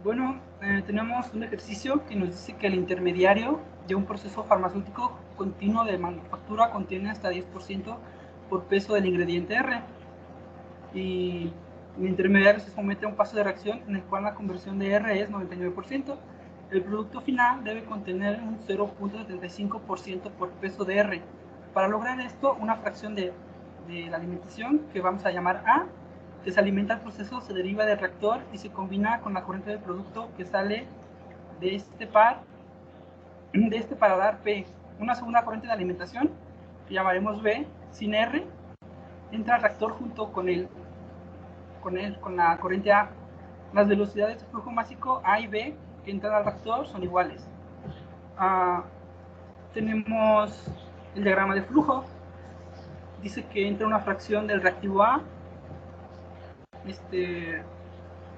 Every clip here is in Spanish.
Bueno, tenemos un ejercicio que nos dice que el intermediario de un proceso farmacéutico continuo de manufactura contiene hasta 10% por peso del ingrediente R. Y el intermediario se somete a un paso de reacción en el cual la conversión de R es 99%. El producto final debe contener un 0.75% por peso de R. Para lograr esto, una fracción de la alimentación, que vamos a llamar A, que se alimenta al proceso, se deriva del reactor y se combina con la corriente del producto que sale de este para dar P. Una segunda corriente de alimentación, que llamaremos B, sin R, entra al reactor junto con la corriente A. Las velocidades de flujo másico A y B que entran al reactor son iguales. Tenemos el diagrama de flujo. Dice que entra una fracción del reactivo A,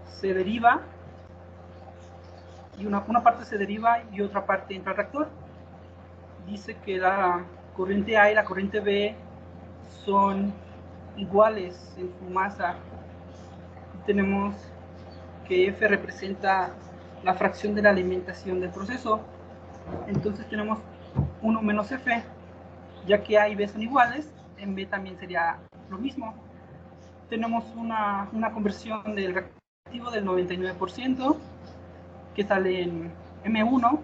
se deriva, y una parte se deriva y otra parte entra al reactor. Dice que la corriente A y la corriente B son iguales en su masa. Y tenemos que F representa la fracción de la alimentación del proceso. Entonces tenemos 1 menos F, ya que A y B son iguales, en B también sería lo mismo. Tenemos una conversión del reactivo del 99%, que sale en M1,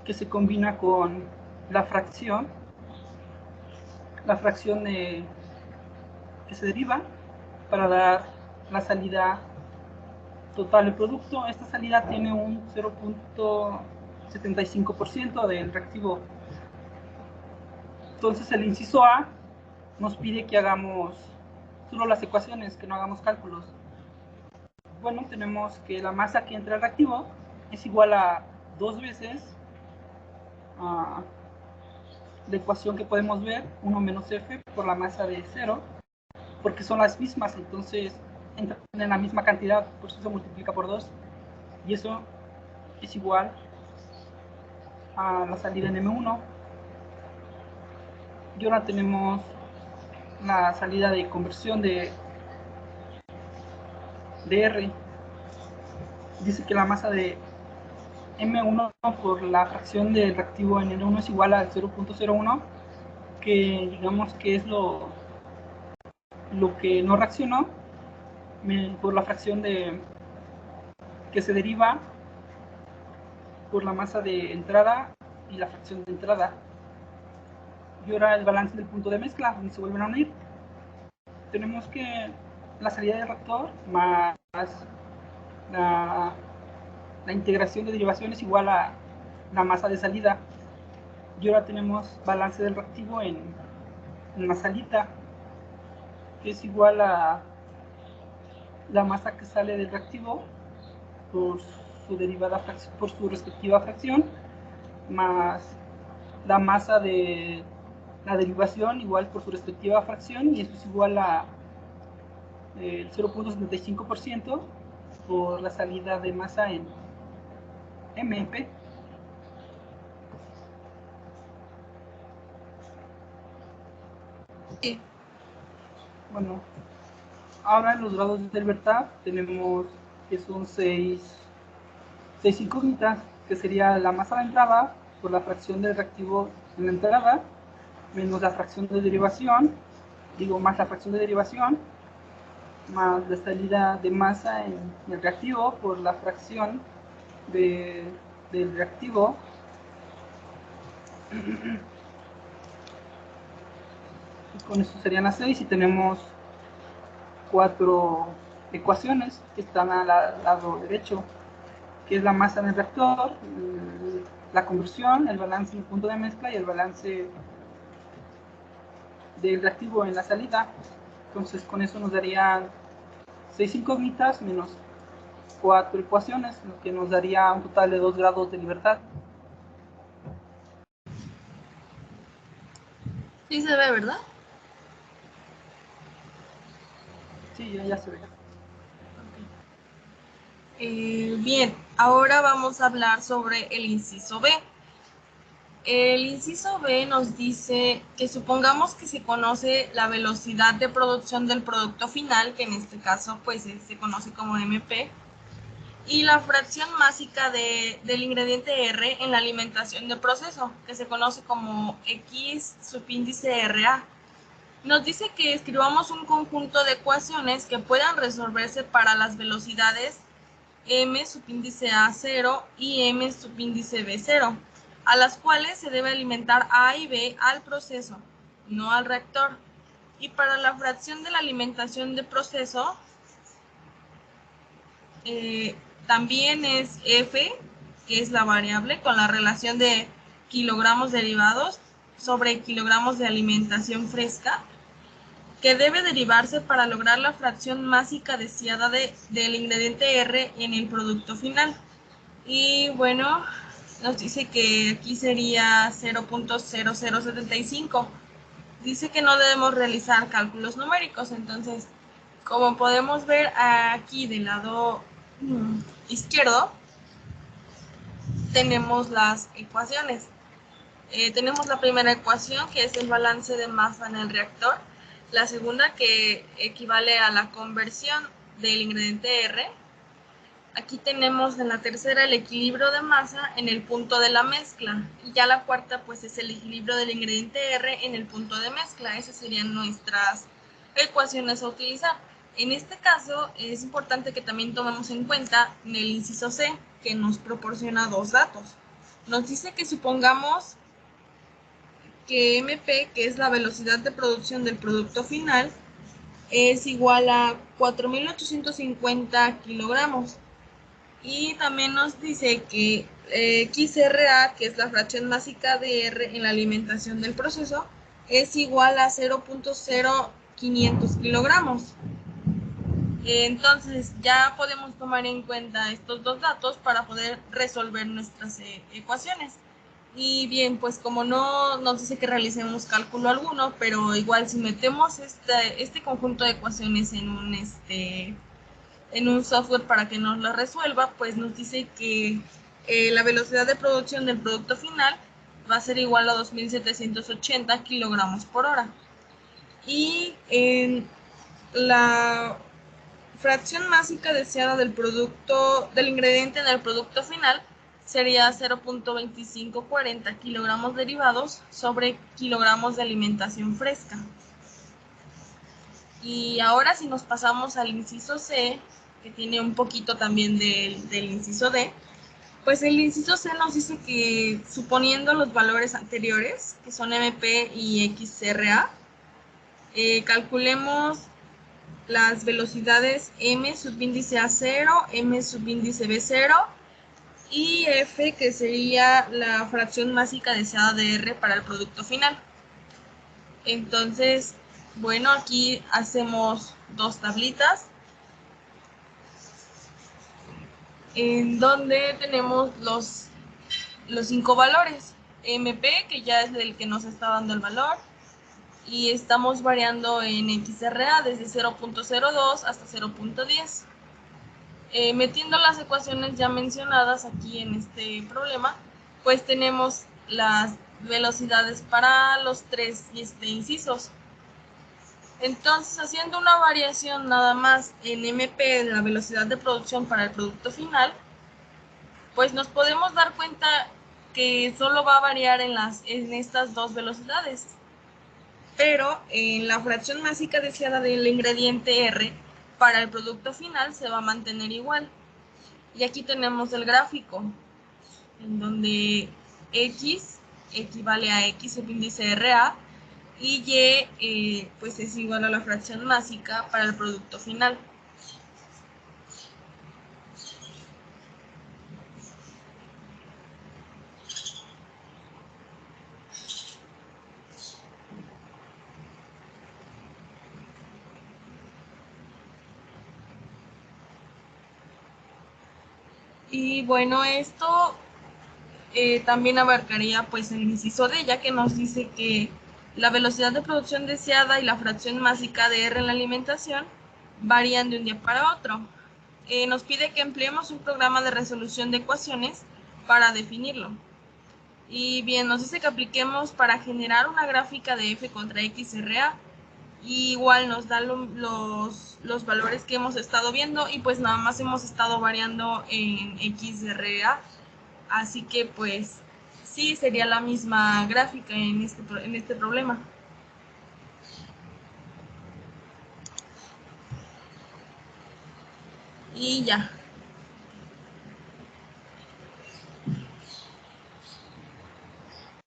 que se combina con la fracción que se deriva para dar la salida total del producto. Esta salida tiene un 0.75% del reactivo. Entonces el inciso A nos pide que hagamos solo las ecuaciones, que no hagamos cálculos. Bueno, tenemos que la masa que entra al reactivo es igual a 2 veces la ecuación que podemos ver, 1 menos F por la masa de 0, porque son las mismas, entonces entran en la misma cantidad, por eso se multiplica por 2, y eso es igual a la salida en M1. Y ahora tenemos la salida de conversión de R. Dice que la masa de M1 por la fracción del reactivo en N1 es igual al 0.01, que digamos que es lo que no reaccionó, por la fracción que se deriva por la masa de entrada y la fracción de entrada. Y ahora el balance del punto de mezcla, donde se vuelven a unir. Tenemos que la salida del reactor más la integración de derivación es igual a la masa de salida. Y ahora tenemos balance del reactivo en la salida, que es igual a la masa que sale del reactivo por su respectiva fracción, más la masa de la derivación igual por su respectiva fracción, y esto es igual a el 0.75% por la salida de masa en MP. Sí. Bueno, ahora en los grados de libertad tenemos que son 6 incógnitas, que sería la masa de entrada por la fracción del reactivo en la entrada, menos la fracción de derivación, más la fracción de derivación, más la salida de masa en el reactivo por la fracción del reactivo. Y con eso serían las 6, y tenemos 4 ecuaciones que están al lado derecho, que es la masa en el reactor, la conversión, el balance en el punto de mezcla y el balance del reactivo en la salida. Entonces con eso nos darían 6 incógnitas menos 4 ecuaciones, lo que nos daría un total de 2 grados de libertad. Sí se ve, ¿verdad? Sí, ya se ve. Bien, ahora vamos a hablar sobre el inciso B. El inciso B nos dice que supongamos que se conoce la velocidad de producción del producto final, que en este caso pues se conoce como MP, y la fracción másica del ingrediente R en la alimentación del proceso, que se conoce como X subíndice RA. Nos dice que escribamos un conjunto de ecuaciones que puedan resolverse para las velocidades M subíndice A0 y M subíndice B0, a las cuales se debe alimentar A y B al proceso, no al reactor. Y para la fracción de la alimentación de proceso, también es F, que es la variable, con la relación de kilogramos derivados sobre kilogramos de alimentación fresca, que debe derivarse para lograr la fracción másica deseada del ingrediente R en el producto final. Y bueno, nos dice que aquí sería 0.0075. Dice que no debemos realizar cálculos numéricos, entonces, como podemos ver aquí del lado izquierdo, tenemos las ecuaciones. Tenemos la primera ecuación, que es el balance de masa en el reactor. La segunda, que equivale a la conversión del ingrediente R. Aquí tenemos en la tercera el equilibrio de masa en el punto de la mezcla. Y ya la cuarta, pues, es el equilibrio del ingrediente R en el punto de mezcla. Esas serían nuestras ecuaciones a utilizar. En este caso, es importante que también tomemos en cuenta en el inciso C, que nos proporciona dos datos. Nos dice que supongamos que MP, que es la velocidad de producción del producto final, es igual a 4.850 kilogramos. Y también nos dice que XRA, que es la fracción másica de R en la alimentación del proceso, es igual a 0.0500 kilogramos. Entonces ya podemos tomar en cuenta estos dos datos para poder resolver nuestras ecuaciones. Y bien, pues como no nos dice que realicemos cálculo alguno, pero igual si metemos este conjunto de ecuaciones en un software para que nos lo resuelva, pues nos dice que la velocidad de producción del producto final va a ser igual a 2.780 kilogramos por hora. Y en la fracción másica deseada del ingrediente en el producto final sería 0.2540 kilogramos derivados sobre kilogramos de alimentación fresca. Y ahora si nos pasamos al inciso C, que tiene un poquito también del inciso D, pues el inciso C nos dice que suponiendo los valores anteriores, que son MP y XRA, calculemos las velocidades M subíndice A0, M subíndice B0 y F, que sería la fracción másica deseada de R para el producto final. Entonces, bueno, aquí hacemos dos tablitas en donde tenemos los 5 valores. MP, que ya es el que nos está dando el valor, y estamos variando en XRA desde 0.02 hasta 0.10. Metiendo las ecuaciones ya mencionadas aquí en este problema, pues tenemos las velocidades para los tres incisos. Entonces, haciendo una variación nada más en MP, en la velocidad de producción para el producto final, pues nos podemos dar cuenta que solo va a variar en estas dos velocidades. Pero en la fracción másica deseada del ingrediente R para el producto final se va a mantener igual. Y aquí tenemos el gráfico, en donde X equivale a X subíndice RA y Y pues es igual a la fracción másica para el producto final. Y bueno, esto también abarcaría pues el inciso D, ya que nos dice que la velocidad de producción deseada y la fracción másica de R en la alimentación varían de un día para otro. Nos pide que empleemos un programa de resolución de ecuaciones para definirlo. Y bien, nos dice que apliquemos para generar una gráfica de F contra XRA. Y igual nos da los valores que hemos estado viendo y pues nada más hemos estado variando en XRA. Así que pues sí, sería la misma gráfica en este problema. Y ya.